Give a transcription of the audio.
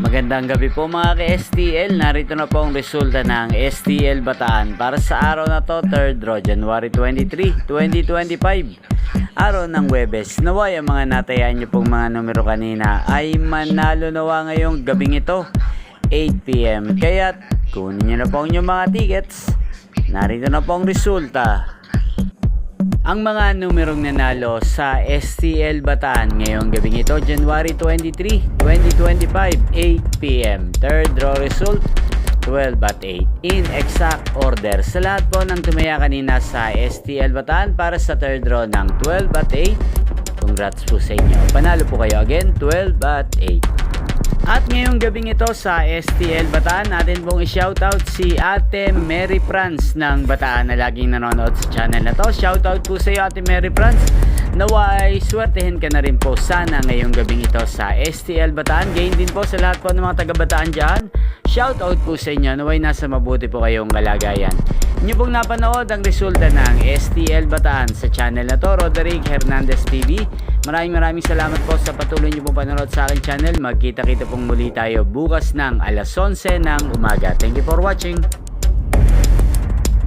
Magandang gabi po mga ka-STL. Narito na po ang resulta ng STL Bataan para sa araw na to, 3rd draw, January 23, 2025. Araw ng Huwebes. Naway ang mga natayaan nyo pong mga numero kanina ay manalo nawa ngayong gabing ito, 8 PM. Kaya kunin nyo na po ang inyong mga tickets. Narito na po ang resulta. Ang mga numerong nanalo sa STL Bataan ngayong gabing ito, January 23, 2025, 8 PM. Third draw result, 12 at 8. In exact order. Sa lahat po ng tumaya kanina sa STL Bataan para sa third draw ng 12 at 8, congrats po sa inyo. Panalo po kayo again, 12 at 8. At ngayong gabing ito sa STL Bataan, natin pong i-shoutout si Ate Mary Franz ng Bataan na laging nanonood sa channel na to. Shoutout po sa iyo Ate Mary Franz. Naway swertehin ka na rin po sana ngayong gabing ito sa STL Bataan. Gain din po sa lahat po ng mga taga Bataan dyan. Shoutout po sa inyo. Naway nasa mabuti po kayong kalagayan. Inyo pong napanood ang resulta ng STL Bataan sa channel na to, Roderick Hernandez TV. Maraming salamat po sa patuloy nyo pong panonood sa aking channel. Magkita-kita pong muli tayo bukas ng alas 11 ng umaga. Thank you for watching.